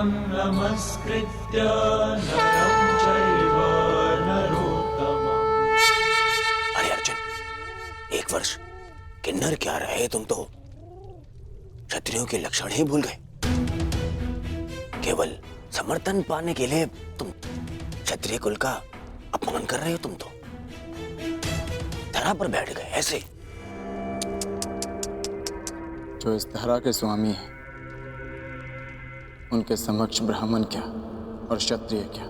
नमस्कृत्य नरं चैव नरोत्तमम्। अरे अर्जुन, 1 वर्ष किन्नर क्या रहे तुम तो क्षत्रियों के लक्षण ही भूल गए। केवल समर्थन पाने के लिए तुम क्षत्रिय कुल का अपमान कर रहे हो। तुम तो धरा पर बैठ गए ऐसे। जो इस धरा के स्वामी हैं, उनके समक्ष ब्राह्मण क्या और क्षत्रिय क्या।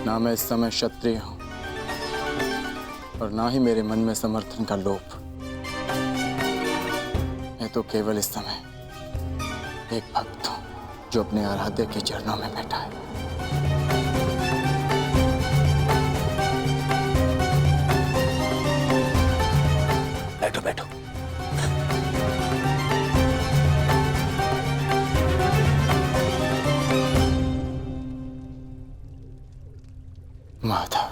ना मैं इस समय क्षत्रिय हूं और ना ही मेरे मन में समर्थन का लोभ। मैं तो केवल इस समय एक भक्त हूं जो अपने आराध्य के चरणों में बैठा है। बैठो बैठो। माधव,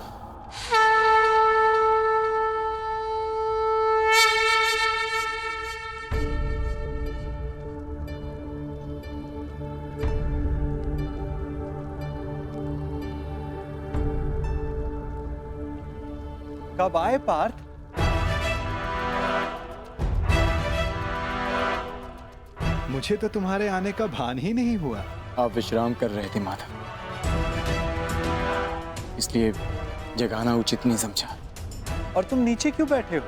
कब आए पार्थ? मुझे तो तुम्हारे आने का भान ही नहीं हुआ। आप विश्राम कर रहे थे माधव, इसलिए जगाना उचित नहीं समझा। और तुम नीचे क्यों बैठे हो?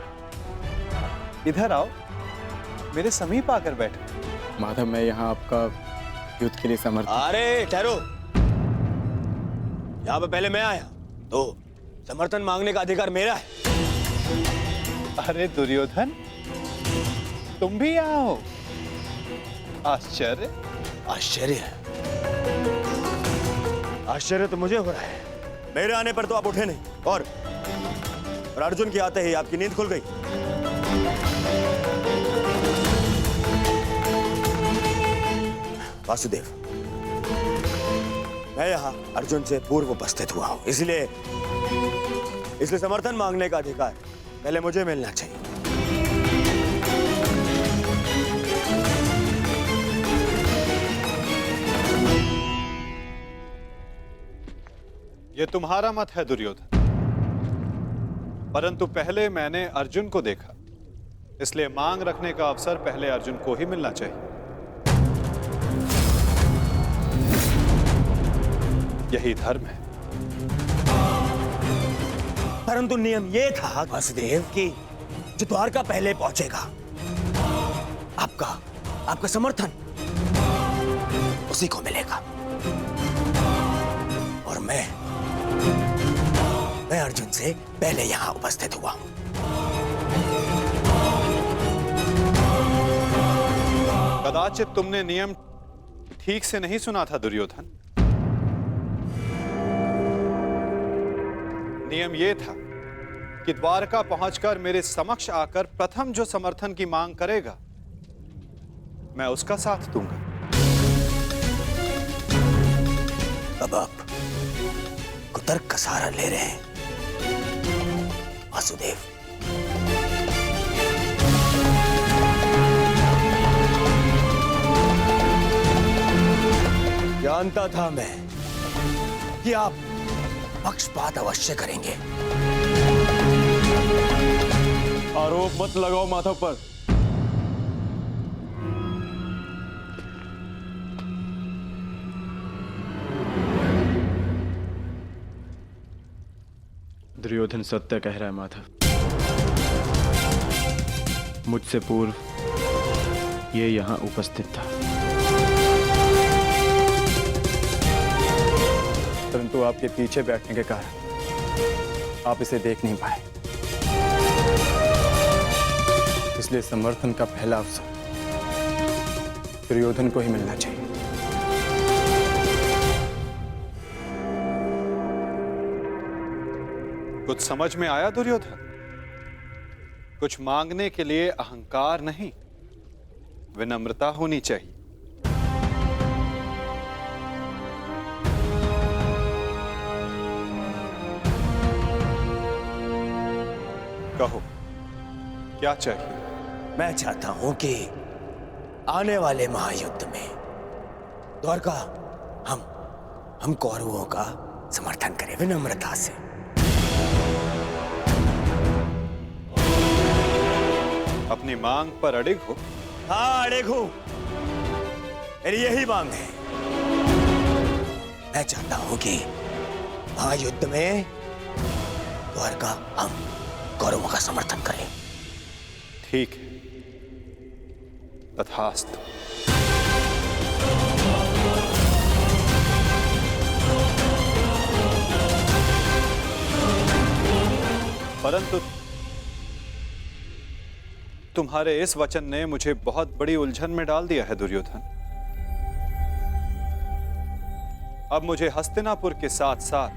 इधर आओ, मेरे समीप आकर बैठो। माधव, मैं यहाँ आपका युद्ध के लिए समर्थ। अरे ठहरो, यहाँ पे पहले मैं आया तो समर्थन मांगने का अधिकार मेरा है। अरे दुर्योधन, तुम भी यहाँ हो? आश्चर्य। आश्चर्य? आश्चर्य तो मुझे हो रहा है। मेरे आने पर तो आप उठे नहीं और अर्जुन के आते ही आपकी नींद खुल गई। वासुदेव, मैं यहाँ अर्जुन से पूर्व उपस्थित हुआ हूं, इसलिए समर्थन मांगने का अधिकार पहले मुझे मिलना चाहिए। ये तुम्हारा मत है दुर्योधन, परंतु पहले मैंने अर्जुन को देखा, इसलिए मांग रखने का अवसर पहले अर्जुन को ही मिलना चाहिए। यही धर्म है। परंतु नियम यह था वासुदेव कि जो द्वारका पहले पहुंचेगा, आपका समर्थन उसी को मिलेगा। और मैं अर्जुन से पहले यहां उपस्थित हुआ हूं। कदाचित तुमने नियम ठीक से नहीं सुना था दुर्योधन। नियम यह था कि द्वारका पहुंचकर मेरे समक्ष आकर प्रथम जो समर्थन की मांग करेगा, मैं उसका साथ दूंगा। अब आप कुतर्क का सहारा ले रहे हैं वासुदेव। जानता था मैं कि आप पक्षपात अवश्य करेंगे। आरोप मत लगाओ माधव पर। दुर्योधन सत्य कह रहा है माधव। मुझसे पूर्व ये यहां उपस्थित था, परंतु आपके पीछे बैठने के कारण आप इसे देख नहीं पाए। इसलिए समर्थन का पहला अवसर दुर्योधन को ही मिलना चाहिए। कुछ समझ में आया दुर्योधन? कुछ मांगने के लिए अहंकार नहीं, विनम्रता होनी चाहिए। कहो, क्या चाहिए? मैं चाहता हूं कि आने वाले महायुद्ध में द्वारका हम कौरवों का समर्थन करें विनम्रता से। अपनी मांग पर अड़िग हो? हाँ, अड़िग हूं। मेरी यही मांग है। मैं चाहता हूं कि महायुद्ध में द्वारका हम कौरवों का समर्थन करें। ठीक है, तथास्तु। परंतु तुम्हारे इस वचन ने मुझे बहुत बड़ी उलझन में डाल दिया है दुर्योधन। अब मुझे हस्तिनापुर के साथ साथ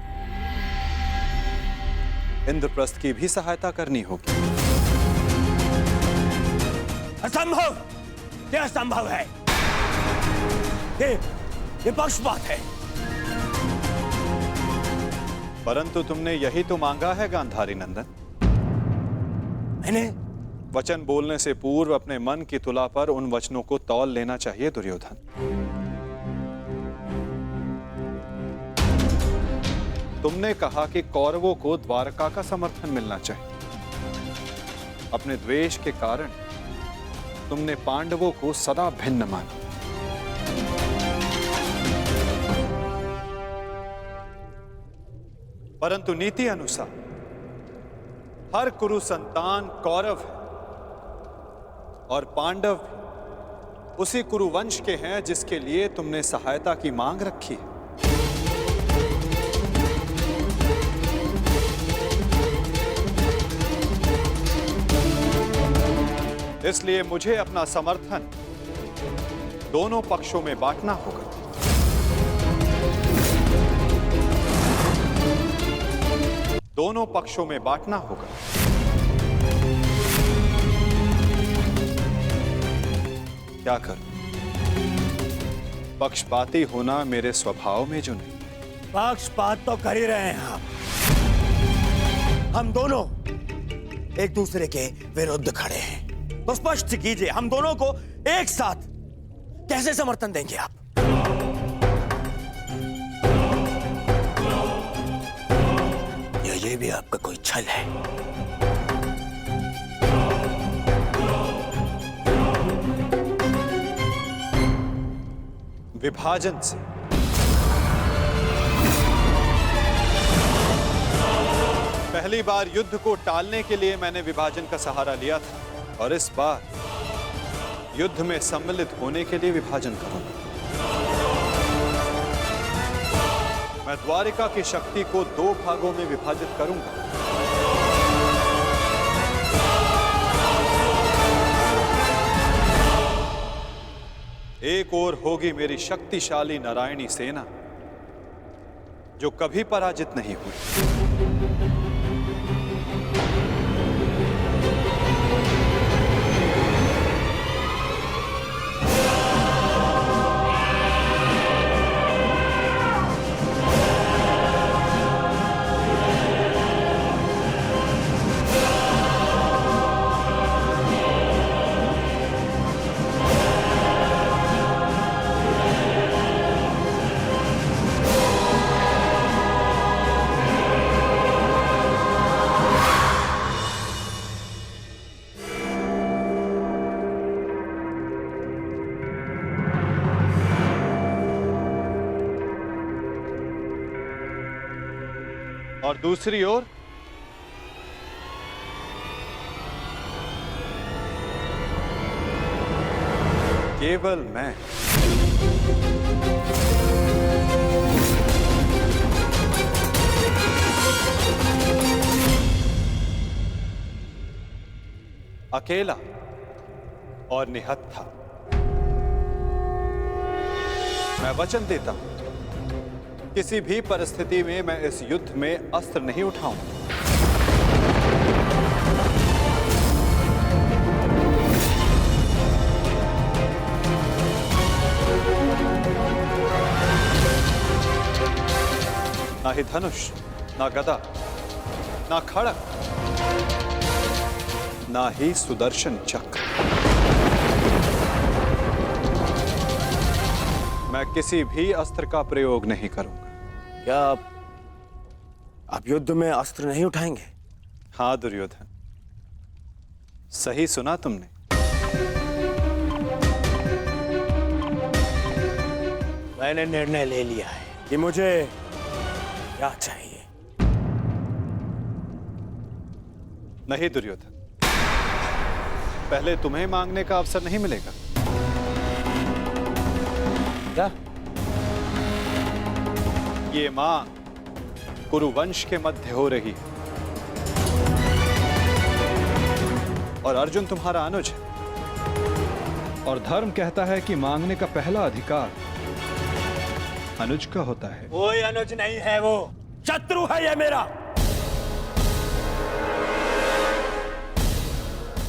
इंद्रप्रस्थ की भी सहायता करनी होगी। असंभव! यह असंभव है। ये पक्षपात है। परंतु तुमने यही तो मांगा है गांधारी नंदन। मैंने वचन बोलने से पूर्व अपने मन की तुला पर उन वचनों को तौल लेना चाहिए दुर्योधन। तुमने कहा कि कौरवों को द्वारका का समर्थन मिलना चाहिए। अपने द्वेष के कारण तुमने पांडवों को सदा भिन्न माना। परंतु नीति अनुसार हर कुरु संतान कौरव है और पांडव भी उसी कुरु वंश के हैं जिसके लिए तुमने सहायता की मांग रखी है। इसलिए मुझे अपना समर्थन दोनों पक्षों में बांटना होगा। दोनों पक्षों में बांटना होगा। क्या करूं? पक्षपाती होना मेरे स्वभाव में जो नहीं। पक्षपात तो कर ही रहे हैं आप। हम दोनों एक दूसरे के विरुद्ध खड़े हैं, तो स्पष्ट कीजिए हम दोनों को एक साथ कैसे समर्थन देंगे आप? ये भी आपका कोई छल है? विभाजन से पहली बार युद्ध को टालने के लिए मैंने विभाजन का सहारा लिया था और इस बार युद्ध में सम्मिलित होने के लिए विभाजन करूंगा। मैं द्वारिका की शक्ति को 2 भागों में विभाजित करूंगा। एक ओर होगी मेरी शक्तिशाली नारायणी सेना जो कभी पराजित नहीं हुई। और दूसरी ओर केवल मैं। अकेला और निहत्था। मैं वचन देता हूं किसी भी परिस्थिति में मैं इस युद्ध में अस्त्र नहीं उठाऊंगा। ना ही धनुष, ना गदा, ना खड़ग, ना ही सुदर्शन चक्र। मैं किसी भी अस्त्र का प्रयोग नहीं करूंगा। क्या आप युद्ध में अस्त्र नहीं उठाएंगे? हाँ दुर्योधन, सही सुना तुमने। मैंने निर्णय ले लिया है कि मुझे क्या चाहिए। नहीं दुर्योधन, पहले तुम्हें मांगने का अवसर नहीं मिलेगा। क्या? ये मांग कुरुवंश के मध्य हो रही है और अर्जुन तुम्हारा अनुज है, और धर्म कहता है कि मांगने का पहला अधिकार अनुज का होता है। कोई अनुज नहीं है, वो शत्रु है ये मेरा।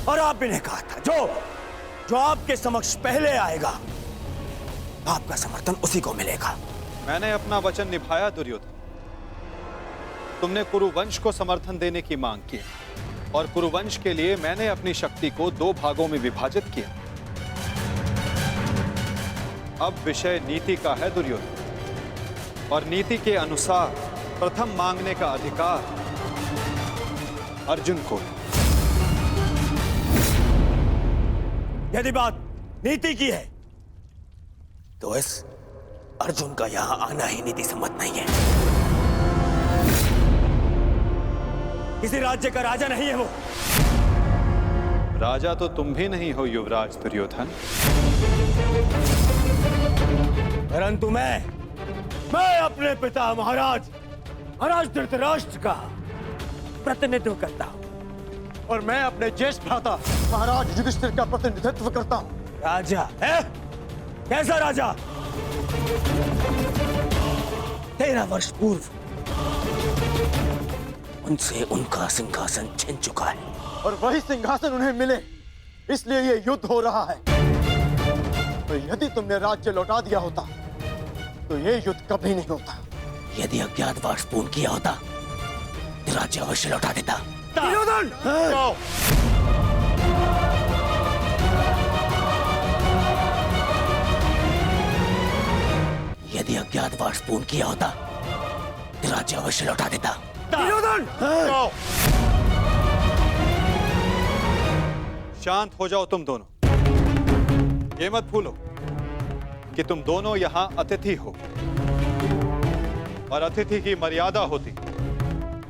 और आपने ने कहा था जो आपके समक्ष पहले आएगा आपका समर्थन उसी को मिलेगा। मैंने अपना वचन निभाया दुर्योधन। तुमने कुरुवंश को समर्थन देने की मांग की और कुरुवंश के लिए मैंने अपनी शक्ति को 2 भागों में विभाजित किया। अब विषय नीति का है दुर्योधन, और नीति के अनुसार प्रथम मांगने का अधिकार अर्जुन को है। यदि बात नीति की है तो इस अर्जुन का यहां आना ही नीति सम्मत नहीं है। किसी राज्य का राजा नहीं है वो। राजा तो तुम भी नहीं हो युवराज दुर्योधन, परंतु मैं अपने पिता महाराज धृतराष्ट्र का प्रतिनिधित्व करता हूं। और मैं अपने ज्येष्ठ भ्राता महाराज युधिष्ठिर का प्रतिनिधित्व करता हूं। राजा है? कैसा राजा? 13 वर्ष पूर्व उनसे उनका सिंहासन छिन चुका है, और वही सिंहासन उन्हें मिले, इसलिए ये युद्ध हो रहा है। तो यदि तुमने राज्य लौटा दिया होता तो ये युद्ध कभी नहीं होता। यदि अज्ञातवास पूर्ण किया होता तो राज्य अवश्य लौटा देता। दुर्योधन! यदि अज्ञातवास पूर्ण किया होता तो राज्य अवश्य लौटा देता। दुर्योधन! शांत हो जाओ तुम दोनों। ये मत भूलो कि तुम दोनों यहां अतिथि हो, और अतिथि की मर्यादा होती।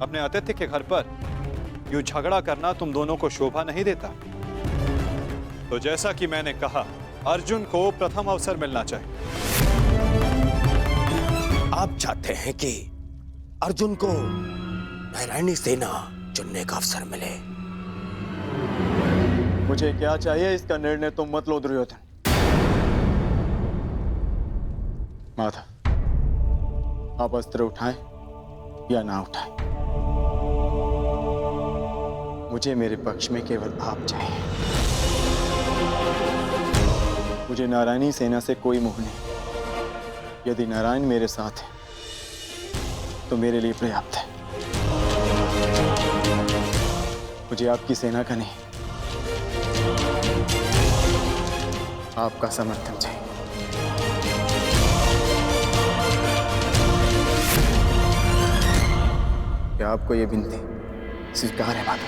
अपने अतिथि के घर पर यूं झगड़ा करना तुम दोनों को शोभा नहीं देता। तो जैसा कि मैंने कहा, अर्जुन को प्रथम अवसर मिलना चाहिए। आप चाहते हैं कि अर्जुन को नारायणी सेना चुनने का अवसर मिले। मुझे क्या चाहिए इसका निर्णय तुम मत लो दुर्योधन। माधव, आप अस्त्र उठाएं या ना उठाएं, मुझे मेरे पक्ष में केवल आप चाहिए। मुझे नारायणी सेना से कोई मोह नहीं। यदि नारायण मेरे साथ है तो मेरे लिए पर्याप्त है। मुझे आपकी सेना का नहीं, आपका समर्थन चाहिए। क्या आपको यह विनती स्वीकार है माता?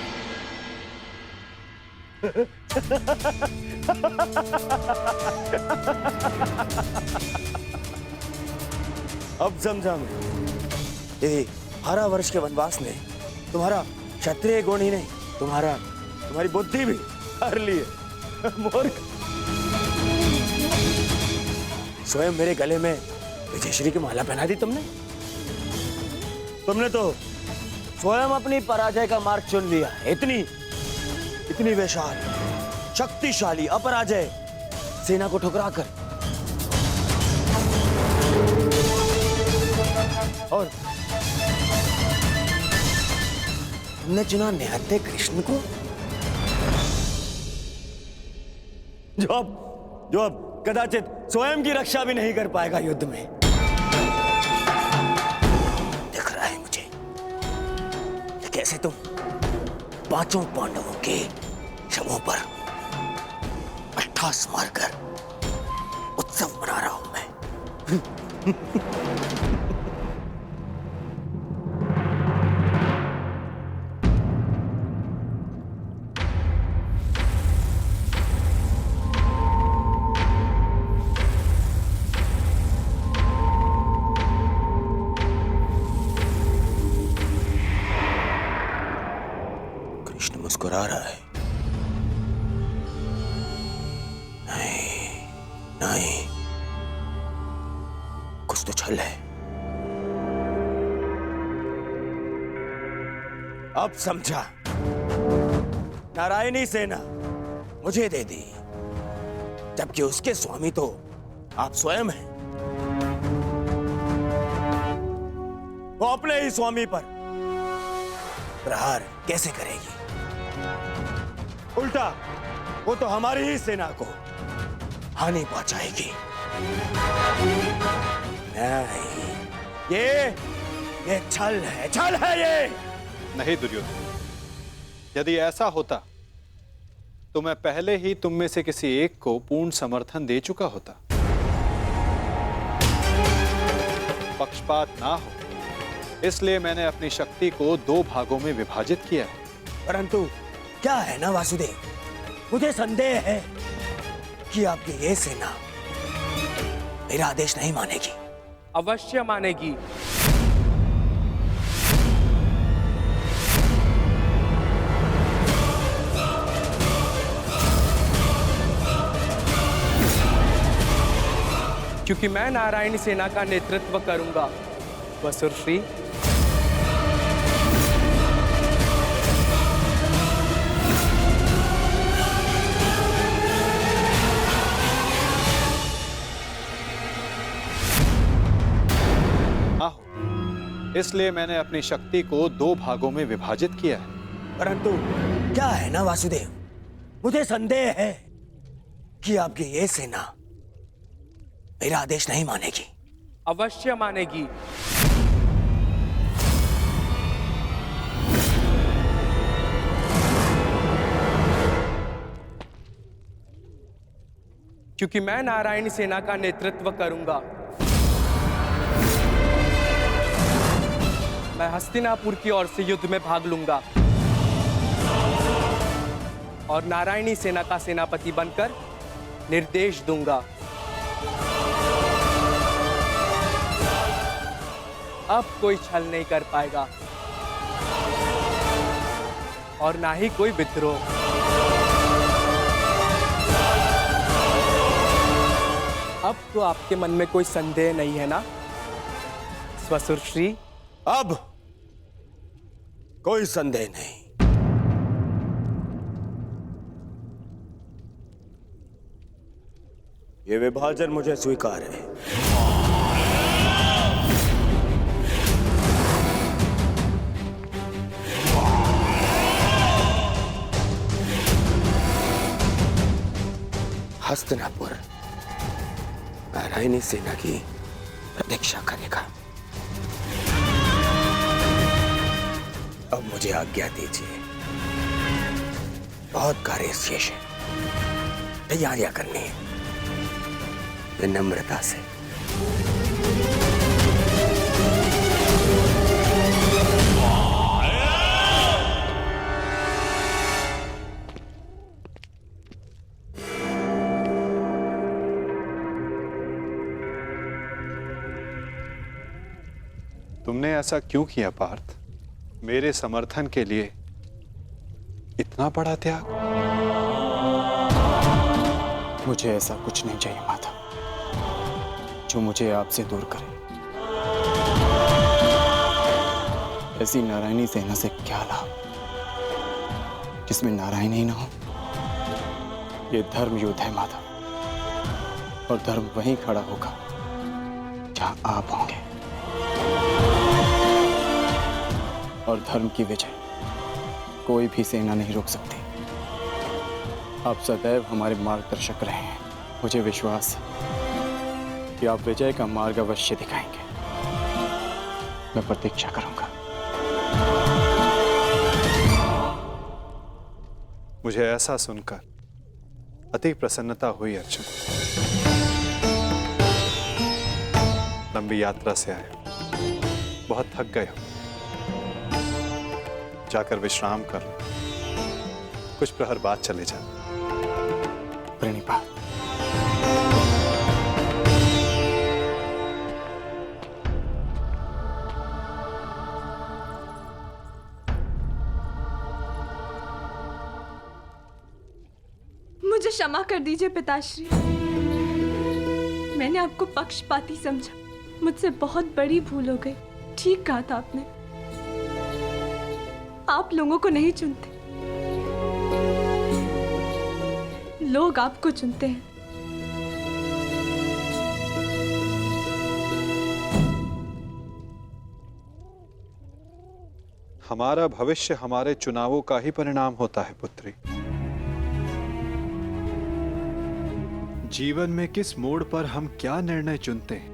अब समझा मैं। ये 12 वर्ष के वनवास ने तुम्हारा क्षत्रिय गुण ही नहीं, तुम्हारी बुद्धि भी हर ली है। मूर्ख। स्वयं मेरे गले में विजयश्री की माला पहना दी तुमने तो स्वयं अपनी पराजय का मार्ग चुन लिया। इतनी विशाल शक्तिशाली अपराजय सेना को ठुकराकर, और तुमने चुना निहत्थे कृष्ण को, जो अब कदाचित स्वयं की रक्षा भी नहीं कर पाएगा युद्ध में। दिख रहा है मुझे कि कैसे तुम 5 पांडवों के शवों पर अट्ठास मारकर उत्सव मना रहा हूं मैं। कृष्ण मुस्कुरा रहा है। नहीं, नहीं, कुछ तो छल है। अब समझा। नारायणी सेना मुझे दे दी, जबकि उसके स्वामी तो आप स्वयं हैं। वो अपने ही स्वामी पर प्रहार कैसे करेगी? उल्टा वो तो हमारी ही सेना को हानि पहुंचाएगी। नहीं, ये छल है ये। नहीं दुर्योधन, यदि ऐसा होता तो मैं पहले ही तुम में से किसी एक को पूर्ण समर्थन दे चुका होता। पक्षपात ना हो, इसलिए मैंने अपनी शक्ति को 2 भागों में विभाजित किया है। परंतु क्या है ना वासुदेव, मुझे संदेह है कि आपकी ये सेना मेरा आदेश नहीं मानेगी। अवश्य मानेगी। क्योंकि मैं नारायणी सेना का नेतृत्व करूंगा। वसुरश्री, इसलिए मैंने अपनी शक्ति को 2 भागों में विभाजित किया है। परंतु क्या है ना वासुदेव, मुझे संदेह है कि आपकी ये सेना मेरा आदेश नहीं मानेगी। अवश्य मानेगी। क्योंकि मैं नारायणी सेना का नेतृत्व करूंगा। मैं हस्तिनापुर की ओर से युद्ध में भाग लूंगा और नारायणी सेना का सेनापति बनकर निर्देश दूंगा। अब कोई छल नहीं कर पाएगा और ना ही कोई विद्रोह। अब तो आपके मन में कोई संदेह नहीं है ना स्वसुरश्री? अब कोई संदेह नहीं। ये विभाजन मुझे स्वीकार है। हस्तिनापुर नारायणी सेना की प्रतीक्षा करेगा। अब मुझे आज्ञा दीजिए, बहुत कार्य शेष है, तैयारियां करनी है। विनम्रता से। तुमने ऐसा क्यों किया पार्थ? मेरे समर्थन के लिए इतना बड़ा त्याग? मुझे ऐसा कुछ नहीं चाहिए माता जो मुझे आपसे दूर करे। ऐसी नारायणी सेना से क्या लाभ जिसमें नारायण ही ना हो? ये धर्म युद्ध है माता, और धर्म वहीं खड़ा होगा जहां आप होंगे। और धर्म की विजय कोई भी सेना नहीं रोक सकती। आप सदैव हमारे मार्गदर्शक रहे हैं। मुझे विश्वास है कि आप विजय का मार्ग अवश्य दिखाएंगे। मैं प्रतीक्षा करूंगा। मुझे ऐसा सुनकर अति प्रसन्नता हुई अर्जुन। लंबी यात्रा से आए, बहुत थक गए हो, जाकर विश्राम कर लो, कुछ प्रहर बाद चले जाओ। प्रणिपा, मुझे क्षमा कर दीजिए पिताश्री, मैंने आपको पक्षपाती समझा, मुझसे बहुत बड़ी भूल हो गई। ठीक कहा था आपने, आप लोगों को नहीं चुनते, लोग आपको चुनते हैं। हमारा भविष्य हमारे चुनावों का ही परिणाम होता है पुत्री। जीवन में किस मोड़ पर हम क्या निर्णय चुनते हैं,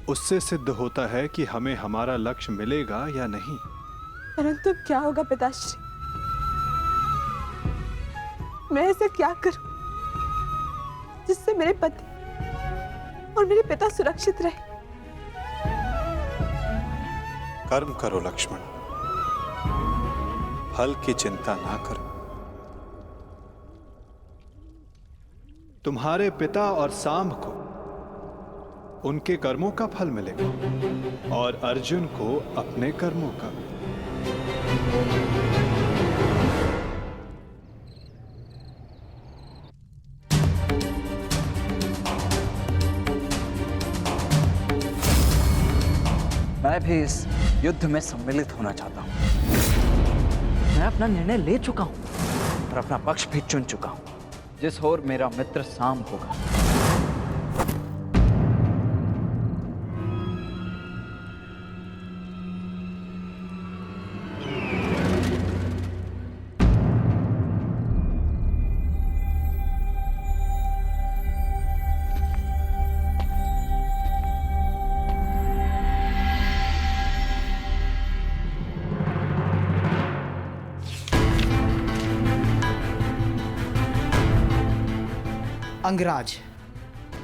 उससे सिद्ध होता है कि हमें हमारा लक्ष्य मिलेगा या नहीं। परंतु क्या होगा पिताश्री, मैं ऐसा क्या करूं जिससे मेरे पति और मेरे पिता सुरक्षित रहे? कर्म करो लक्ष्मण, फल की चिंता ना करो। तुम्हारे पिता और सांब को उनके कर्मों का फल मिलेगा और अर्जुन को अपने कर्मों का। मैं भी इस युद्ध में सम्मिलित होना चाहता हूं। मैं अपना निर्णय ले चुका हूं और अपना पक्ष भी चुन चुका हूं, जिस ओर मेरा मित्र सांब होगा। अंगराज,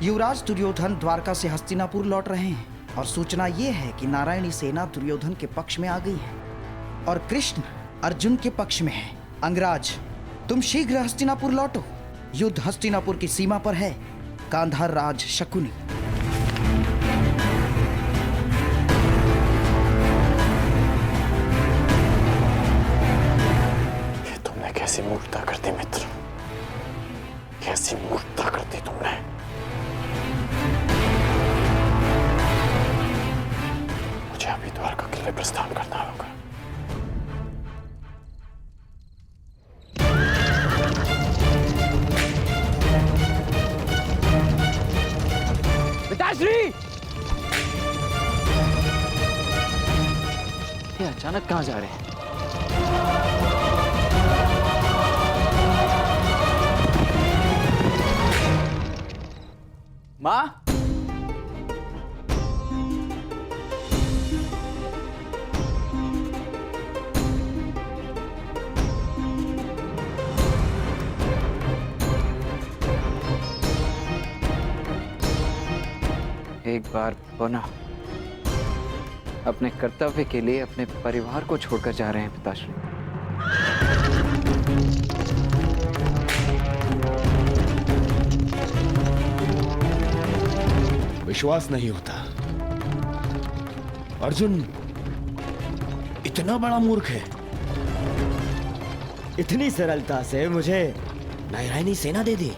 युवराज दुर्योधन द्वारका से हस्तिनापुर लौट रहे हैं और सूचना ये है कि नारायणी सेना दुर्योधन के पक्ष में आ गई है और कृष्ण अर्जुन के पक्ष में है। अंगराज, तुम शीघ्र हस्तिनापुर लौटो, युद्ध हस्तिनापुर की सीमा पर है। गांधार राज शकुनी। ये तुमने कैसी मूर्खता कर दी मित्र, कैसी मूर्खता कर दी तुमने। मुझे अभी द्वारका के लिए प्रस्थान करना होगा। पिताश्री, ये अचानक कहां जा रहे हैं? माँ, एक बार पुनः अपने कर्तव्य के लिए अपने परिवार को छोड़कर जा रहे हैं पिताश्री। विश्वास नहीं होता, अर्जुन इतना बड़ा मूर्ख है। इतनी सरलता से मुझे नारायणी सेना दे दी।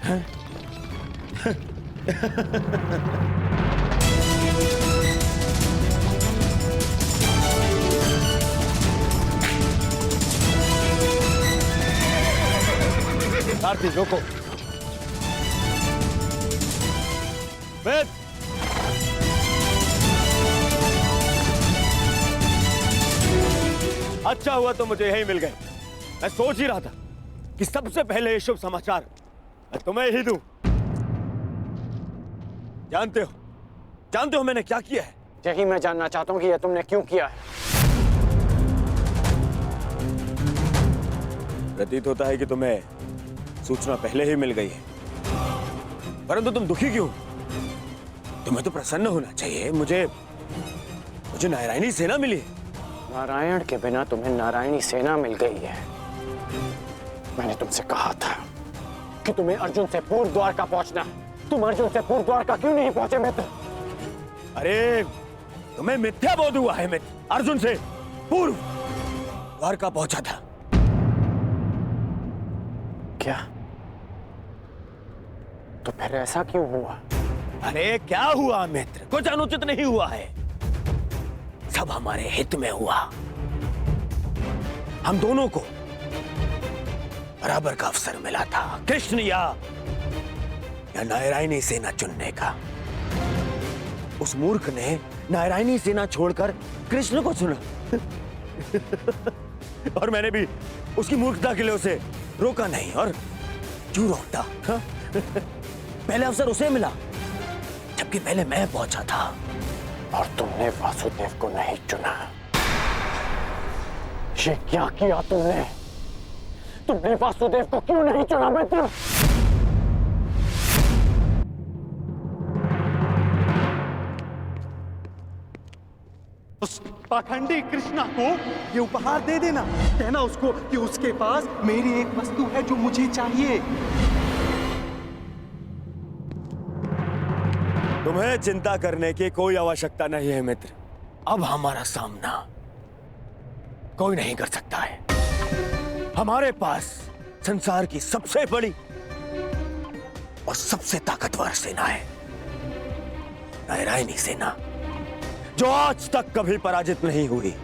हाँ? सारथी रोको। वेद, अच्छा हुआ तो मुझे यही मिल गए। मैं सोच ही रहा था कि सबसे पहले ये शुभ समाचार मैं तुम्हें ही दूं। जानते हो मैंने क्या किया है? यही मैं जानना चाहता हूं कि यह तुमने क्यों किया है। प्रतीत होता है कि तुम्हें सूचना पहले ही मिल गई है, परंतु तुम दुखी क्यों? तुम्हें तो प्रसन्न होना चाहिए। मुझे नारायणी सेना मिली। नारायण के बिना तुम्हें नारायणी सेना मिल गई है। मैंने तुमसे कहा था कि तुम्हें अर्जुन से पूर्व द्वारका पहुंचना। तुम अर्जुन से पूर्व द्वारका क्यों नहीं पहुंचे मित्र? अरे तुम्हें मिथ्या बोध हुआ है मित्र। अर्जुन से पूर्व द्वारका पहुंचा था। क्या? तो फिर ऐसा क्यों हुआ? अरे क्या हुआ मित्र? कुछ अनुचित नहीं हुआ है, सब हमारे हित में हुआ। हम दोनों को बराबर का अवसर मिला था, कृष्ण या नारायणी सेना चुनने का। उस मूर्ख ने नारायणी सेना छोड़कर कृष्ण को चुना और मैंने भी उसकी मूर्खता के लिए उसे रोका नहीं। और क्यों रोकता? पहले अवसर उसे मिला, जबकि पहले मैं पहुंचा था। और तुमने वासुदेव को नहीं चुना। ये क्या किया तुमने? तुमने वासुदेव को क्यों नहीं चुना मित्र? उस पाखंडी कृष्णा को ये उपहार दे देना। कहना उसको कि उसके पास मेरी एक वस्तु है जो मुझे चाहिए। तुम्हें चिंता करने की कोई आवश्यकता नहीं है मित्र। अब हमारा सामना कोई नहीं कर सकता है। हमारे पास संसार की सबसे बड़ी और सबसे ताकतवर सेना है, नारायणी सेना, जो आज तक कभी पराजित नहीं हुई।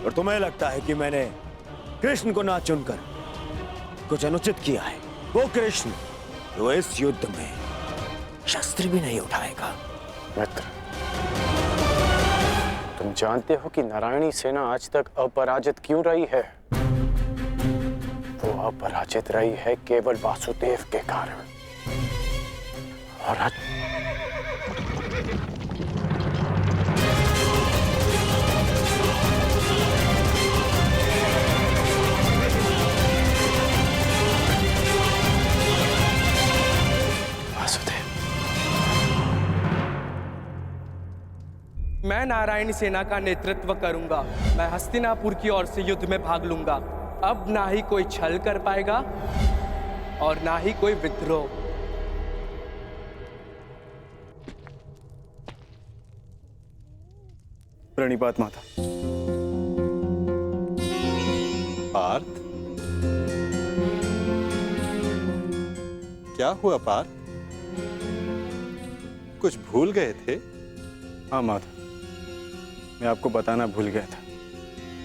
और तुम्हें लगता है कि मैंने कृष्ण को ना चुनकर कुछ अनुचित किया है? वो कृष्ण जो इस युद्ध में शस्त्र भी नहीं उठाएगा। मित्र, तुम जानते हो कि नारायणी सेना आज तक अपराजित क्यों रही है? वो अपराजित रही है केवल वासुदेव के कारण। और आज मैं नारायणी सेना का नेतृत्व करूंगा। मैं हस्तिनापुर की ओर से युद्ध में भाग लूंगा। अब ना ही कोई छल कर पाएगा और ना ही कोई विद्रोह। प्रणिपात माता। पार्थ, क्या हुआ पार्थ? कुछ भूल गए थे? हाँ माता, मैं आपको बताना भूल गया था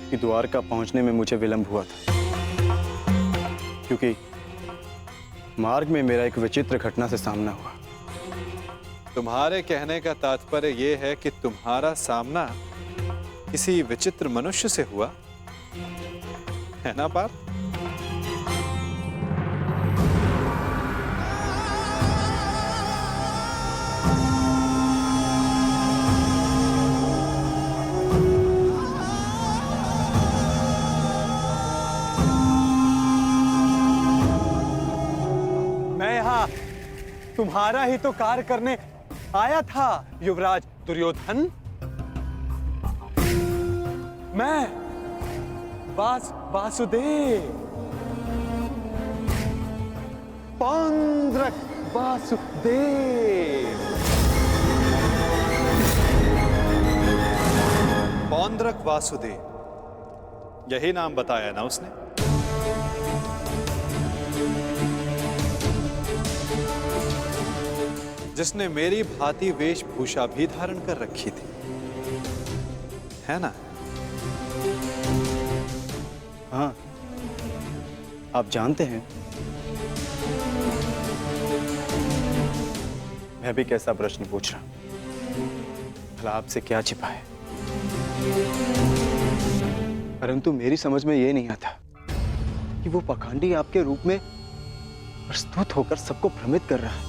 कि द्वारका पहुंचने में मुझे विलंब हुआ था, क्योंकि मार्ग में मेरा एक विचित्र घटना से सामना हुआ। तुम्हारे कहने का तात्पर्य यह है कि तुम्हारा सामना किसी विचित्र मनुष्य से हुआ है ना पार्थ? तुम्हारा ही तो कार्य करने आया था युवराज दुर्योधन। मैं वासुदेव, पौंड्रक वासुदेव। पौंड्रक वासुदेव, यही नाम बताया ना उसने? जिसने मेरी भांति वेशभूषा भी धारण कर रखी थी, है ना? हाँ, आप जानते हैं मैं भी कैसा प्रश्न पूछ रहा हूं। भला आपसे क्या छिपा है? परंतु मेरी समझ में यह नहीं आता कि वो पाखंडी आपके रूप में प्रस्तुत होकर सबको भ्रमित कर रहा है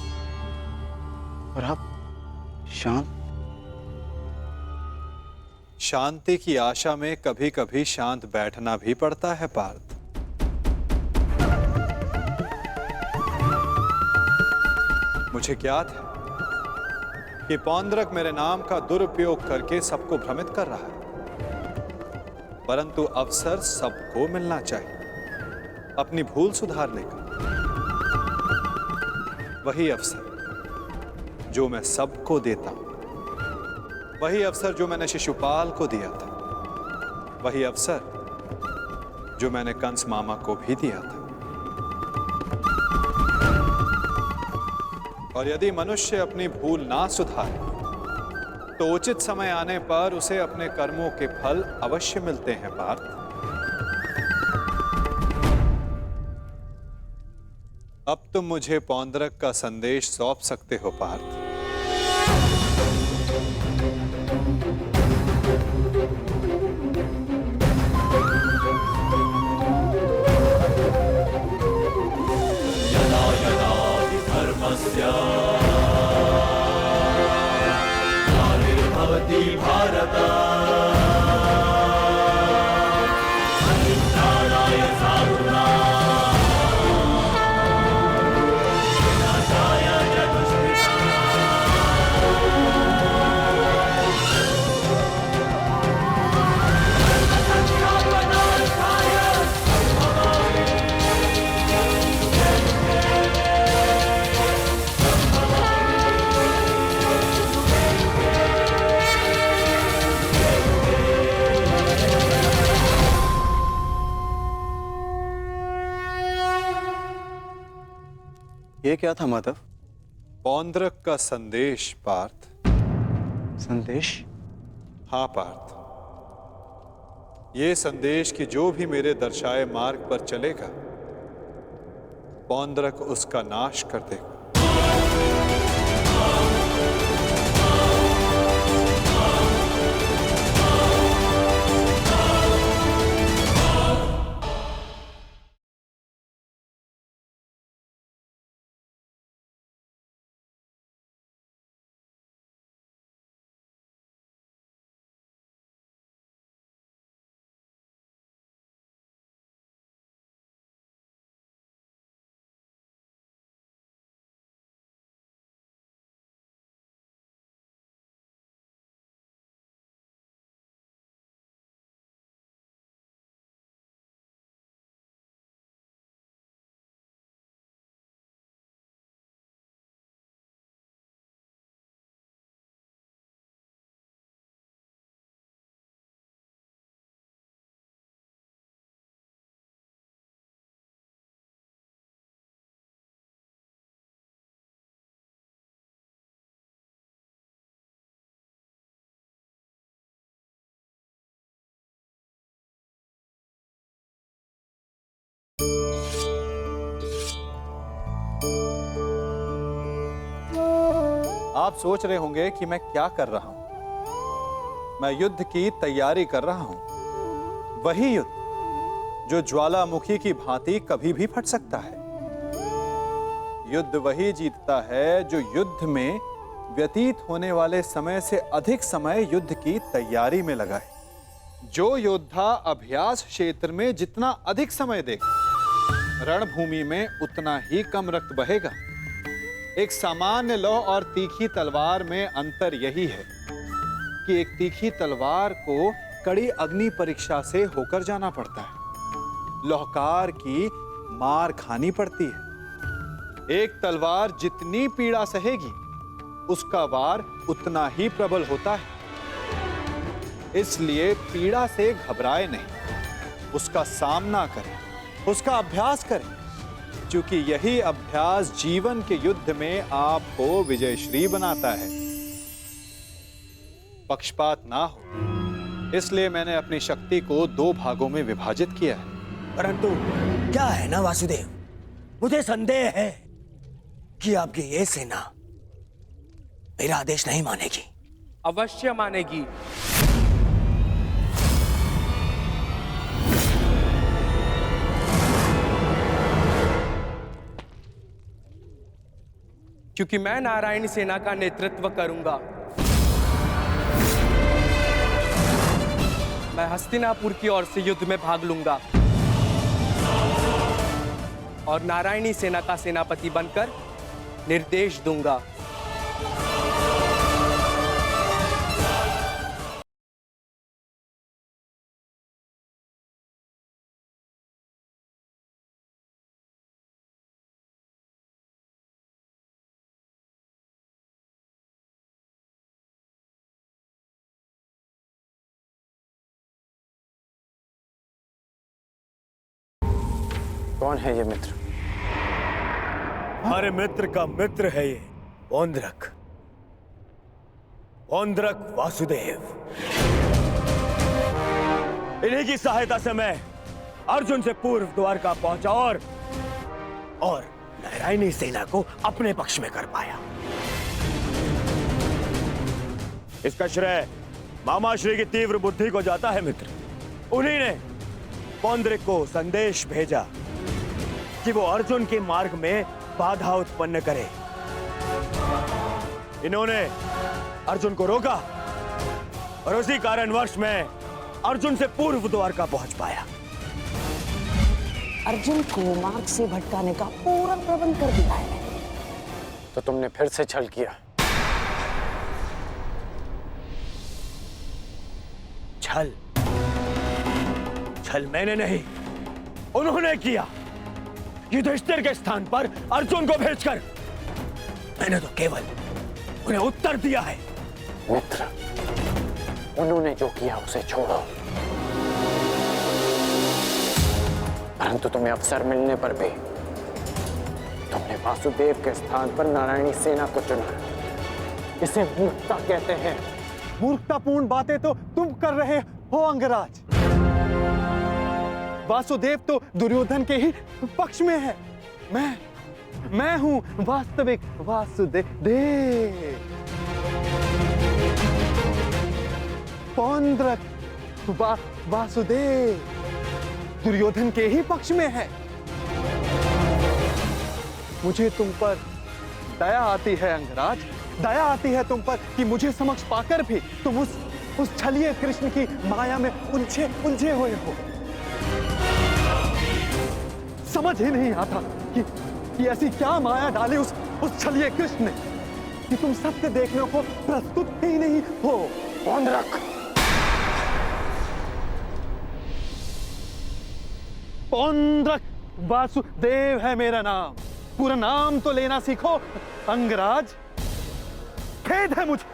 और आप शांति की आशा में कभी कभी शांत बैठना भी पड़ता है पार्थ। मुझे ज्ञात है कि पौंद्रक मेरे नाम का दुरुपयोग करके सबको भ्रमित कर रहा है, परंतु अवसर सबको मिलना चाहिए अपनी भूल सुधारने का। वही अवसर जो मैं सबको देता हूं, वही अवसर जो मैंने शिशुपाल को दिया था, वही अवसर जो मैंने कंस मामा को भी दिया था। और यदि मनुष्य अपनी भूल ना सुधारे तो उचित समय आने पर उसे अपने कर्मों के फल अवश्य मिलते हैं पार्थ। अब तुम मुझे पौंद्रक का संदेश सौंप सकते हो पार्थ। यदा यदा हि धर्मस्य ग्लानिर्भवति भारत परित्राणाय साधूनां विनाशाय च दुष्कृताम्। ये क्या था माधव? पौंद्रक का संदेश पार्थ। संदेश? हाँ पार्थ, ये संदेश कि जो भी मेरे दर्शाए मार्ग पर चलेगा पौंद्रक उसका नाश कर देगा। आप सोच रहे होंगे कि मैं क्या कर रहा हूं। मैं युद्ध की तैयारी कर रहा हूं, वही युद्ध जो ज्वालामुखी की भांति कभी भी फट सकता है। युद्ध वही जीतता है जो युद्ध में व्यतीत होने वाले समय से अधिक समय युद्ध की तैयारी में लगाए। जो योद्धा अभ्यास क्षेत्र में जितना अधिक समय देगा, रणभूमि में उतना ही कम रक्त बहेगा। एक सामान्य लौह और तीखी तलवार में अंतर यही है कि एक तीखी तलवार को कड़ी अग्नि परीक्षा से होकर जाना पड़ता है, लौहकार की मार खानी पड़ती है। एक तलवार जितनी पीड़ा सहेगी उसका वार उतना ही प्रबल होता है। इसलिए पीड़ा से घबराए नहीं, उसका सामना करें, उसका अभ्यास करें, क्योंकि यही अभ्यास जीवन के युद्ध में आपको विजयश्री बनाता है। पक्षपात ना हो, इसलिए मैंने अपनी शक्ति को 2 भागों में विभाजित किया है। परंतु क्या है ना वासुदेव, मुझे संदेह है कि आपकी ये सेना मेरा आदेश नहीं मानेगी। अवश्य मानेगी। क्योंकि मैं नारायणी सेना का नेतृत्व करूंगा। मैं हस्तिनापुर की ओर से युद्ध में भाग लूंगा और नारायणी सेना का सेनापति बनकर निर्देश दूंगा। कौन है ये मित्र? हमारे मित्र का मित्र है ये पौंड्रक, पौंड्रक वासुदेव। इन्हीं की सहायता से मैं अर्जुन से पूर्व द्वारका पहुंचा और नारायणी सेना को अपने पक्ष में कर पाया। इसका श्रेय मामाश्री की तीव्र बुद्धि को जाता है मित्र। उन्हीं ने पौंड्रिक को संदेश भेजा कि वो अर्जुन के मार्ग में बाधा उत्पन्न करे। इन्होंने अर्जुन को रोका और उसी कारणवश मैं अर्जुन से पूर्व द्वारका पहुंच पाया। अर्जुन को मार्ग से भटकाने का पूरा प्रबंध कर दिया है। तो तुमने फिर से छल किया। छल? छल मैंने नहीं, उन्होंने किया। युधिष्ठिर के स्थान पर अर्जुन को भेजकर मैंने तो केवल उन्हें उत्तर दिया है। मित्र, उन्होंने जो किया उसे छोड़ो, परंतु तुम्हें अवसर मिलने पर भी तुमने वासुदेव के स्थान पर नारायणी सेना को चुना। इसे मूर्खता कहते हैं। मूर्खतापूर्ण बातें तो तुम कर रहे हो अंगराज। वासुदेव तो दुर्योधन के ही पक्ष में है। मैं हूं वास्तविक वासुदेव। पौंड्रक वासुदेव दुर्योधन के ही पक्ष में है। मुझे तुम पर दया आती है अंगराज, दया आती है तुम पर कि मुझे समक्ष पाकर भी तुम उस छलिए कृष्ण की माया में उलझे हुए हो। समझ ही नहीं आता कि ऐसी क्या माया डाली उस छलिए कृष्ण ने कि तुम सत्य देखने को प्रस्तुत ही नहीं हो। पौंड्रक, पौंड्रक वासुदेव है मेरा नाम। पूरा नाम तो लेना सीखो अंगराज। खेद है मुझे,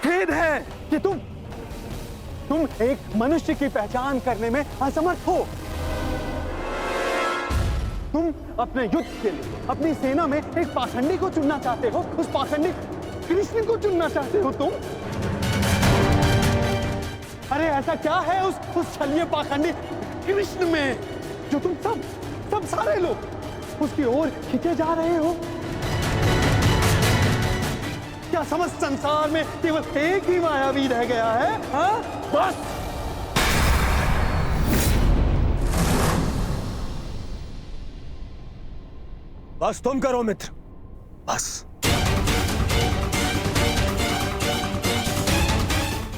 खेद है कि तुम एक मनुष्य की पहचान करने में असमर्थ हो। तुम अपने युद्ध के लिए अपनी सेना में एक पाखंडी को चुनना चाहते हो। उस पाखंडी कृष्ण को चुनना चाहते हो तुम। अरे ऐसा क्या है उस छलिए पाखंडी कृष्ण में जो तुम सब सारे लोग उसकी ओर खींचे जा रहे हो? क्या समस्त संसार में केवल एक ही मायावी रह गया है? हाँ? बस तुम करो मित्र, बस।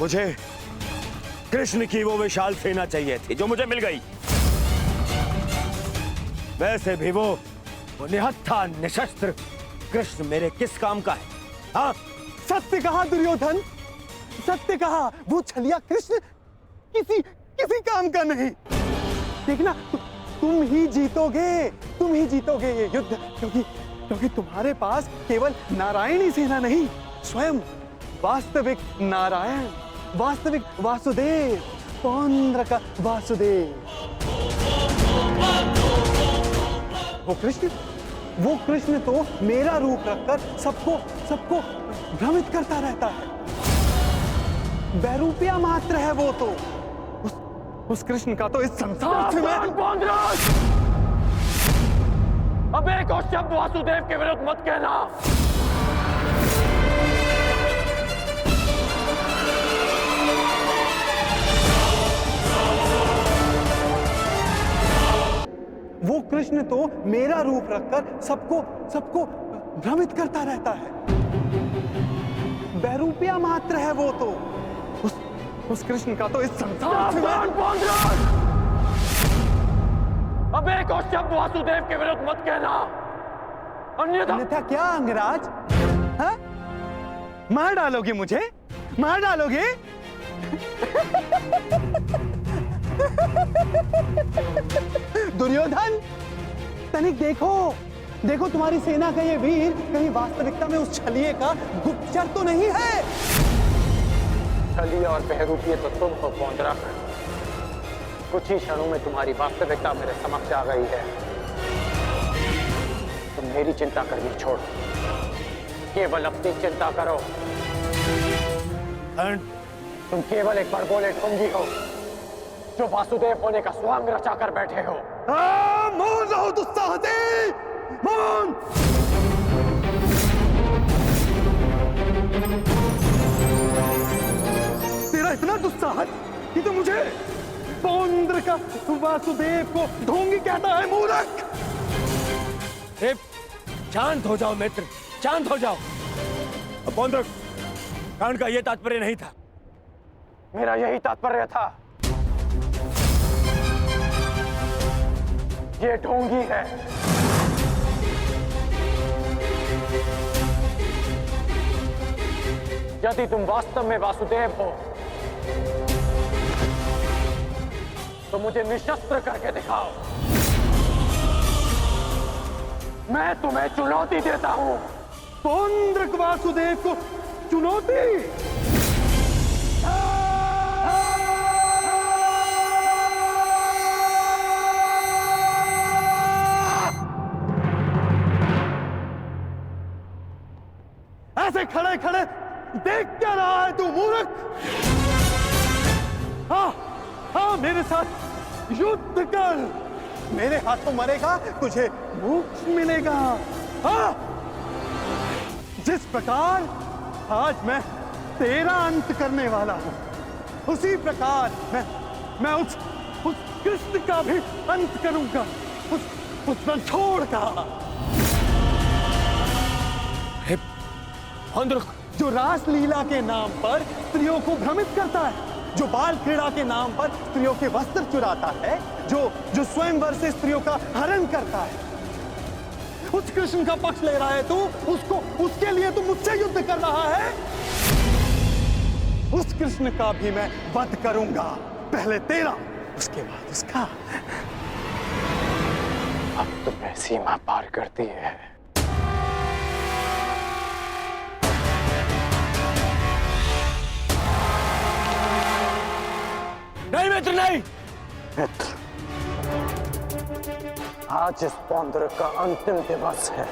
मुझे कृष्ण की वो विशाल सेना चाहिए थी जो मुझे मिल गई। वैसे भी वो निहत्था निशस्त्र कृष्ण मेरे किस काम का है? हाँ? सत्य कहा दुर्योधन, सत्य कहा। वो छलिया कृष्ण किसी काम का नहीं। देखना, तुम ही जीतोगे ये युद्ध, क्योंकि तुम्हारे पास केवल नारायणी सेना नहीं, स्वयं वास्तविक नारायण, वास्तविक वासुदेव, पौंड्रक वासुदेव। वो कृष्ण तो मेरा रूप रखकर सबको भ्रमित करता रहता है। बैरूपिया मात्र है वो तो। उस कृष्ण का तो इस संसार से मैं... अब एक और शब्द वासुदेव के विरुद्ध मत कहना। वो कृष्ण तो मेरा रूप रखकर सबको भ्रमित करता रहता है। बैरूपिया मात्र है वो तो। उस कृष्ण का तो इस संसार से मैं... अब एक और शब्द वासुदेव के विरुद्ध मत कहना, अन्यथा क्या अंगराज? हाँ? मार डालोगे मुझे? मार डालोगे? दुर्योधन, तनिक देखो तुम्हारी सेना का ये वीर कहीं वास्तविकता में उस छलिए का गुप्तचर तो नहीं है? छलिए और बहरूपिये तो तुम हो पौंड्रक। कुछ ही क्षणों में तुम्हारी वास्तविकता मेरे समक्ष आ गई है। तुम मेरी चिंता करनी छोड़ो, केवल अपनी चिंता करो। तुम केवल एक बड़बोले ढोंगी हो जो वासुदेव होने का स्वांग रचा कर बैठे हो। मौन रहो दुस्साहसी, मौन। तेरा इतना दुस्साहस कि तो मुझे पौंद्र का वासुदेव को ढोंगी कहता है, मूर्ख। शांत हो जाओ मित्र, शांत हो जाओ। पौंद्र, कांड का यह तात्पर्य नहीं था। मेरा यही तात्पर्य था। ये ढोंगी है। यदि तुम वास्तव में वासुदेव हो तो मुझे निशस्त्र करके दिखाओ। मैं तुम्हें चुनौती देता हूं। पौंद्रक वासुदेव को चुनौती? ऐसे खड़े खड़े देख क्या रहा है तू, मूर्ख? हाँ, मेरे साथ युद्ध कर। मेरे हाथों मरेगा, तुझे मोक्ष मिलेगा। हाँ, जिस प्रकार आज मैं तेरा अंत करने वाला हूं, उसी प्रकार मैं उस कृष्ण का भी अंत करूंगा, उस रणछोड़ का। जो रासलीला के नाम पर स्त्रियों को भ्रमित करता है, जो बाल क्रीड़ा के नाम पर स्त्रियों के वस्त्र चुराता है, जो स्वयंवर से स्त्रियों का हरण करता है, उस कृष्ण का पक्ष ले रहा है तू। उसके लिए तू मुझसे युद्ध कर रहा है। उस कृष्ण का भी मैं वध करूंगा, पहले तेरा, उसके बाद उसका। अब तो मैं सीमा पार करती है। नहीं मित्र, नहीं। मित्र, आज इस पौंद्र का अंतिम दिवस है।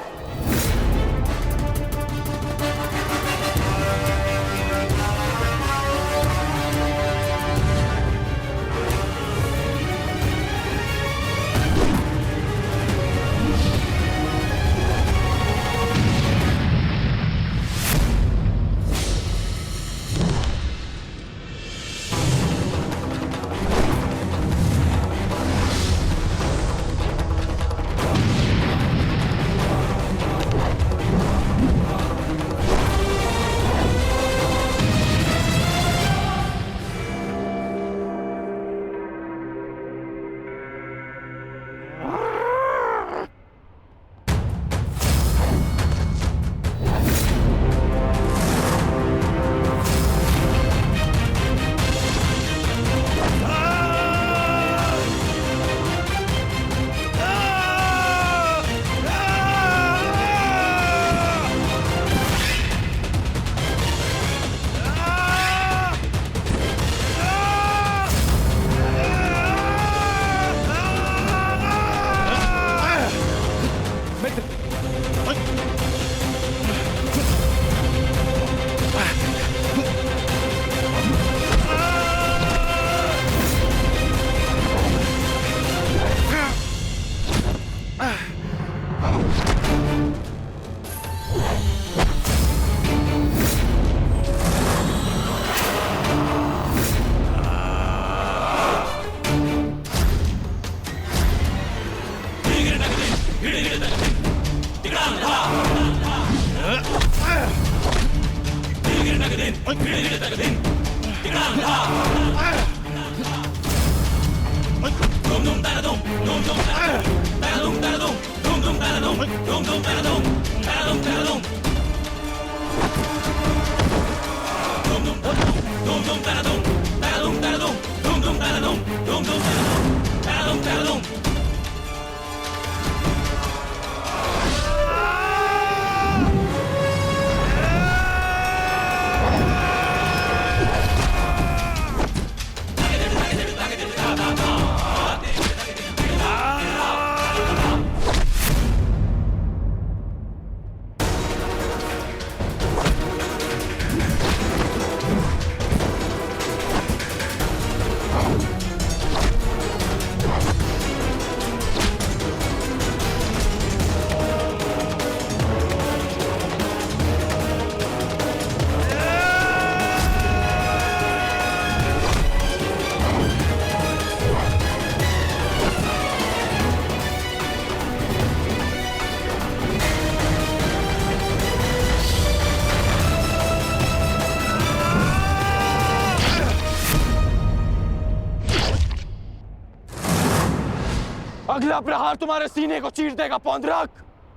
अगला प्रहार तुम्हारे सीने को चीर देगा पौंद्रक।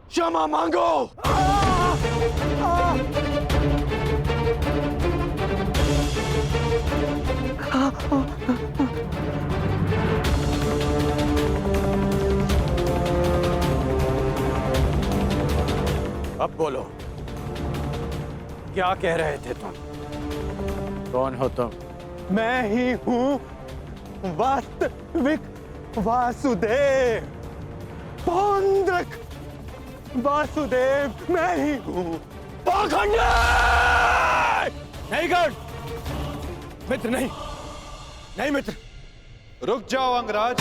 क्षमा मांगो। अब बोलो, क्या कह रहे थे तुम? कौन हो तुम? मैं ही हूं वास्तविक वासुदेव। पौंद्रक वासुदेव मैं ही हूं। पाखंडी! नहीं गण! मित्र नहीं, नहीं मित्र। रुक जाओ अंगराज।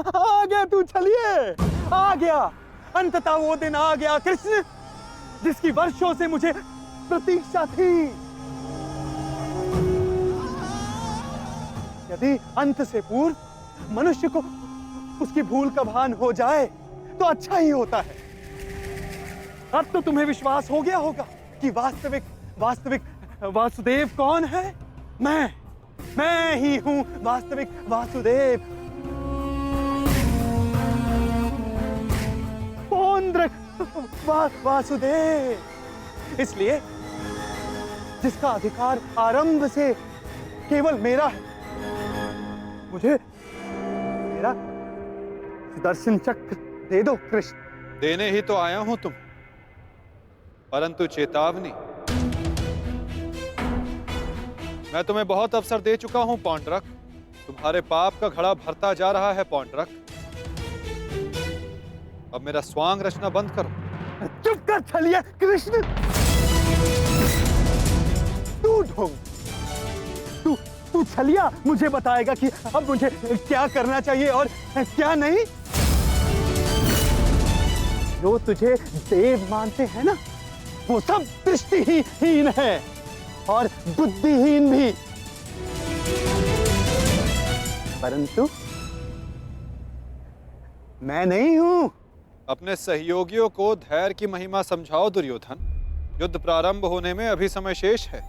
आ गया तू चलिए, आ गया। अंततः वो दिन आ गया कृष्ण, जिसकी वर्षों से मुझे प्रतीक्षा थी। यदि अंत से पूर्व मनुष्य को उसकी भूल का भान हो जाए तो अच्छा ही होता है। अब तो तुम्हें विश्वास हो गया होगा कि वास्तविक वासुदेव कौन है। मैं ही हूं वास्तविक वासुदेव। वासुदेव, इसलिए जिसका अधिकार आरंभ से केवल मेरा है, मुझे मेरा सुदर्शन चक्र दे दो कृष्ण। देने ही तो आया हूं तुम, परंतु चेतावनी, मैं तुम्हें बहुत अवसर दे चुका हूं पौंड्रक। तुम्हारे पाप का घड़ा भरता जा रहा है पौंड्रक। अब मेरा स्वांग रचना बंद करो। चुप कर छलिया कृष्ण। तू छलिया मुझे बताएगा कि अब मुझे क्या करना चाहिए और क्या नहीं। जो तुझे देव मानते हैं ना, वो सब दृष्टिहीन है और बुद्धिहीन भी। परंतु मैं नहीं हूं। अपने सहयोगियों को धैर्य की महिमा समझाओ दुर्योधन। युद्ध प्रारंभ होने में अभी समय शेष है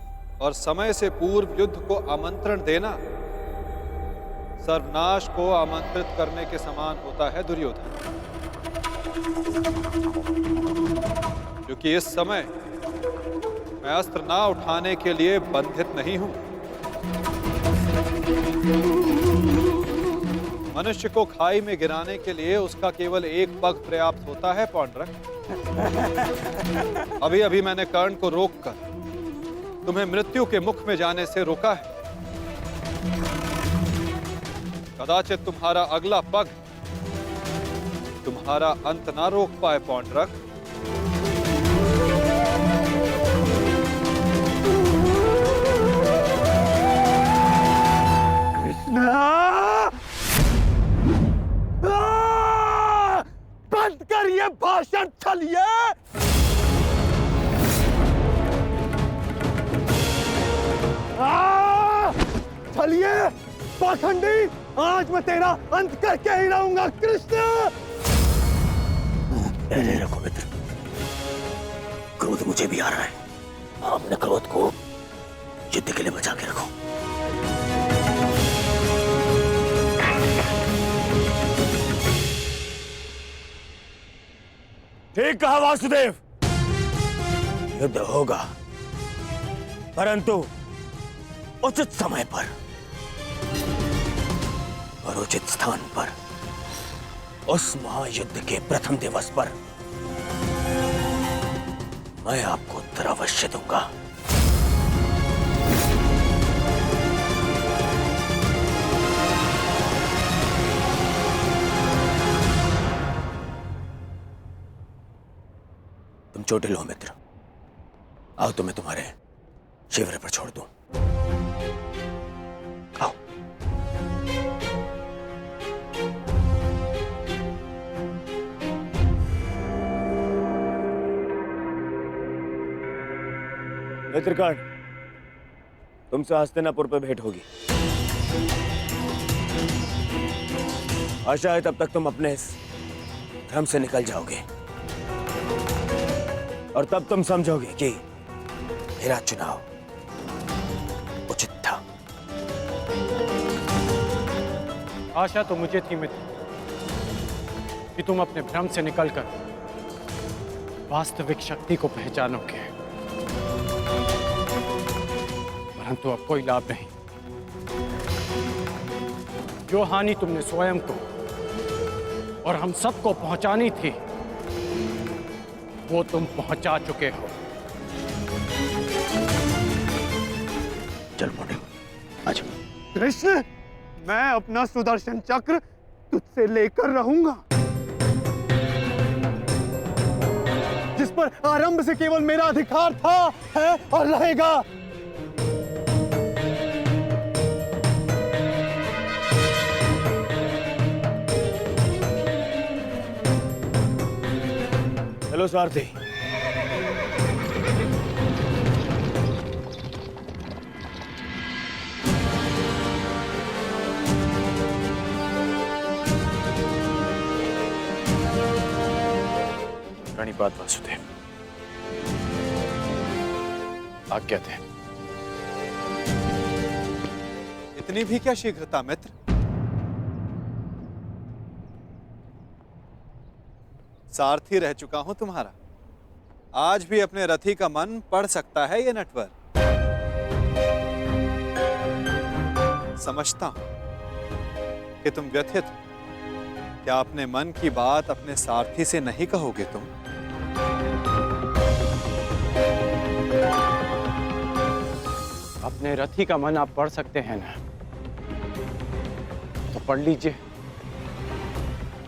और समय से पूर्व युद्ध को आमंत्रण देना सर्वनाश को आमंत्रित करने के समान होता है दुर्योधन। क्योंकि इस समय मैं अस्त्र ना उठाने के लिए बंधित नहीं हूं। मनुष्य को खाई में गिराने के लिए उसका केवल एक पग पर्याप्त होता है पौंड्रक। अभी अभी मैंने कर्ण को रोककर तुम्हें मृत्यु के मुख में जाने से रोका है। कदाचित तुम्हारा अगला पग तुम्हारा अंत ना रोक पाए पौंड्रक। बंद कर ये भाषण छलिए। छलिए पाखंडी, आज मैं तेरा अंत करके ही रहूंगा कृष्ण। पहले रखो मित्र, क्रोध मुझे भी आ रहा है। अपने क्रोध को युद्ध के लिए बचा के रखो। ठीक कहा वासुदेव, युद्ध होगा, परंतु उचित समय पर और उचित स्थान पर। उस महायुद्ध के प्रथम दिवस पर मैं आपको उत्तर अवश्य दूंगा। तुम चोटिल हो मित्र, आओ तुम्हें तुम्हारे शिविर पर छोड़ दूं। आओ। मित्रकांड, तुमसे हस्तिनापुर पे भेंट होगी। आशा है तब तक तुम अपने इस भ्रम से निकल जाओगे और तब तुम समझोगे कि मेरा चुनाव उचित था। आशा तो मुझे थी मित्र कि तुम अपने भ्रम से निकलकर वास्तविक शक्ति को पहचानोगे, परंतु अब कोई लाभ नहीं। जो हानि तुमने स्वयं को और हम सबको पहुंचानी थी वो तुम पहुंचा चुके हो। चल मोटे, आज कृष्ण, मैं अपना सुदर्शन चक्र तुझसे लेकर रहूंगा, जिस पर आरंभ से केवल मेरा अधिकार था, है और रहेगा। चलो सारथी। प्रणिपात वासुदेव, आज्ञा दे। इतनी भी क्या शीघ्रता मित्र? सारथी रह चुका हूं तुम्हारा। आज भी अपने रथी का मन पढ़ सकता है ये नटवर। समझता हूं कि तुम व्यथित हो। क्या अपने मन की बात अपने सारथी से नहीं कहोगे तुम? अपने रथी का मन आप पढ़ सकते हैं ना, तो पढ़ लीजिए।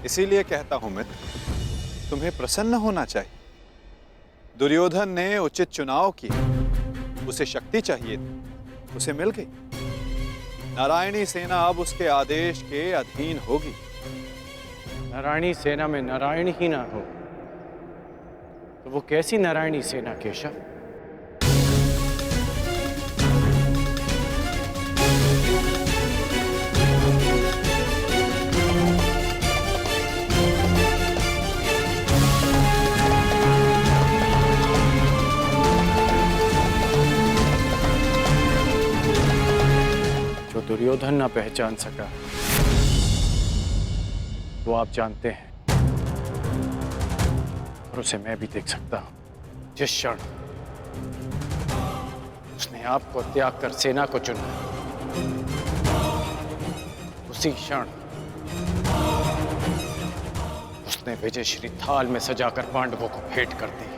इसीलिए कहता हूं मित्र, तुम्हें प्रसन्न होना चाहिए। दुर्योधन ने उचित चुनाव किया, उसे शक्ति चाहिए थी, उसे मिल गई। नारायणी सेना अब उसके आदेश के अधीन होगी। नारायणी सेना में नारायण ही ना हो तो वो कैसी नारायणी सेना केशव? जो दुर्योधन ना पहचान सका वो आप जानते हैं, और उसे मैं भी देख सकता हूं। जिस क्षण उसने आपको त्याग कर सेना को चुना, उसी क्षण उसने विजयश्री थाल में सजाकर पांडवों को भेंट कर दी।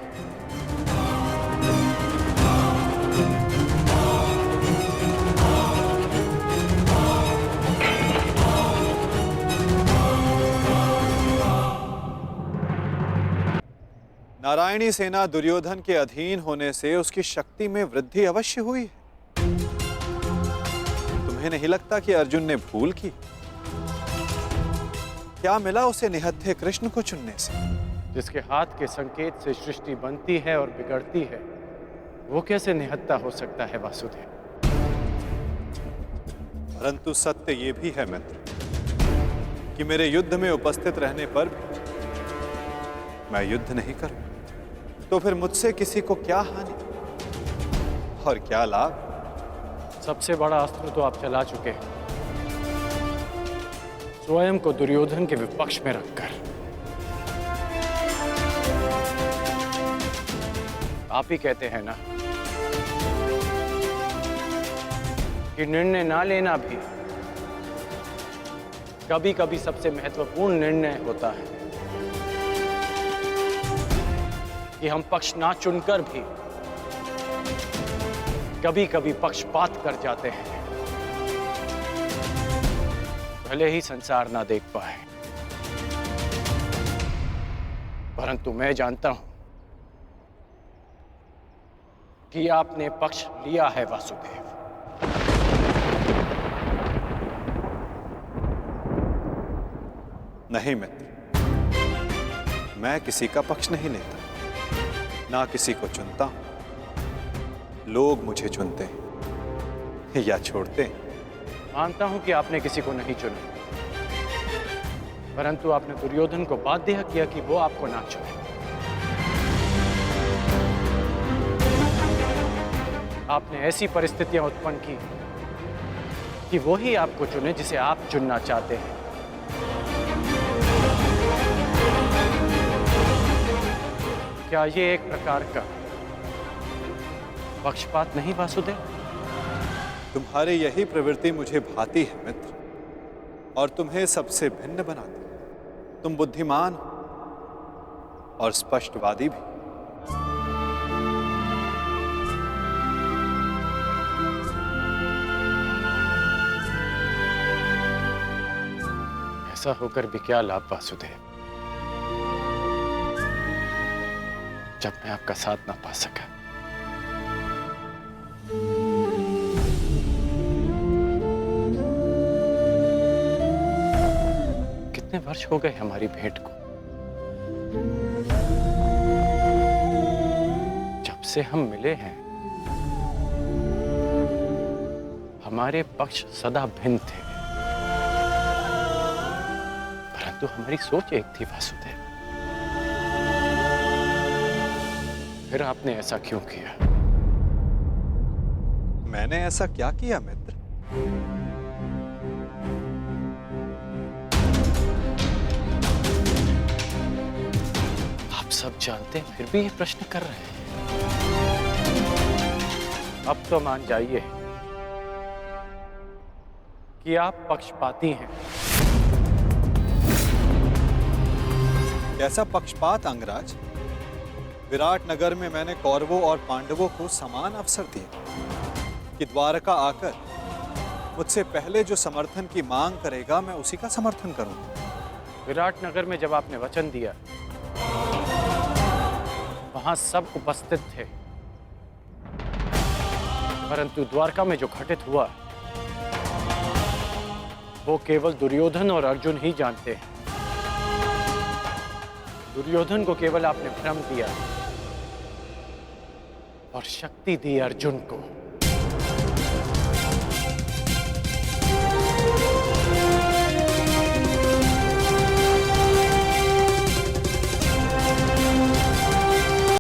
नारायणी सेना दुर्योधन के अधीन होने से उसकी शक्ति में वृद्धि अवश्य हुई है। तुम्हें नहीं लगता कि अर्जुन ने भूल की? क्या मिला उसे निहत्थे कृष्ण को चुनने से? जिसके हाथ के संकेत से सृष्टि बनती है और बिगड़ती है, वो कैसे निहत्था हो सकता है वासुदेव? परंतु सत्य ये भी है मित्र कि मेरे युद्ध में उपस्थित रहने पर मैं युद्ध नहीं करूं, तो फिर मुझसे किसी को क्या हानि और क्या लाभ? सबसे बड़ा अस्त्र तो आप चला चुके हैं, स्वयं को दुर्योधन के विपक्ष में रखकर। आप ही कहते हैं ना कि निर्णय ना लेना भी कभी कभी सबसे महत्वपूर्ण निर्णय होता है, कि हम पक्ष ना चुनकर भी कभी कभी पक्षपात कर जाते हैं, भले ही संसार ना देख पाए। परंतु मैं जानता हूं कि आपने पक्ष लिया है वासुदेव। नहीं मित्र, मैं किसी का पक्ष नहीं लेता, ना किसी को चुनता हूं। लोग मुझे चुनते हैं या छोड़ते हैं। मानता हूं कि आपने किसी को नहीं चुना, परंतु आपने दुर्योधन को बाध्य किया कि वो आपको ना चुने। आपने ऐसी परिस्थितियां उत्पन्न की कि वो ही आपको चुने जिसे आप चुनना चाहते हैं। क्या ये एक प्रकार का पक्षपात नहीं वासुदेव? तुम्हारी यही प्रवृत्ति मुझे भाती है मित्र, और तुम्हें सबसे भिन्न बनाती। तुम बुद्धिमान हो और स्पष्टवादी भी। ऐसा होकर भी क्या लाभ वासुदेव, जब मैं आपका साथ ना पा सका। कितने वर्ष हो गए हमारी भेंट को? जब से हम मिले हैं हमारे पक्ष सदा भिन्न थे, परंतु हमारी सोच एक थी वासुदेव। फिर आपने ऐसा क्यों किया? मैंने ऐसा क्या किया मित्र? आप सब जानते हैं फिर भी ये प्रश्न कर रहे हैं। अब तो मान जाइए कि आप पक्षपाती हैं। कैसा पक्षपात अंगराज? विराट नगर में मैंने कौरवों और पांडवों को समान अवसर दिया कि द्वारका आकर मुझसे पहले जो समर्थन की मांग करेगा मैं उसी का समर्थन करूंगा। विराट नगर में जब आपने वचन दिया वहां सब उपस्थित थे, परंतु द्वारका में जो घटित हुआ वो केवल दुर्योधन और अर्जुन ही जानते हैं। दुर्योधन को केवल आपने भ्रम दिया और शक्ति दी अर्जुन को।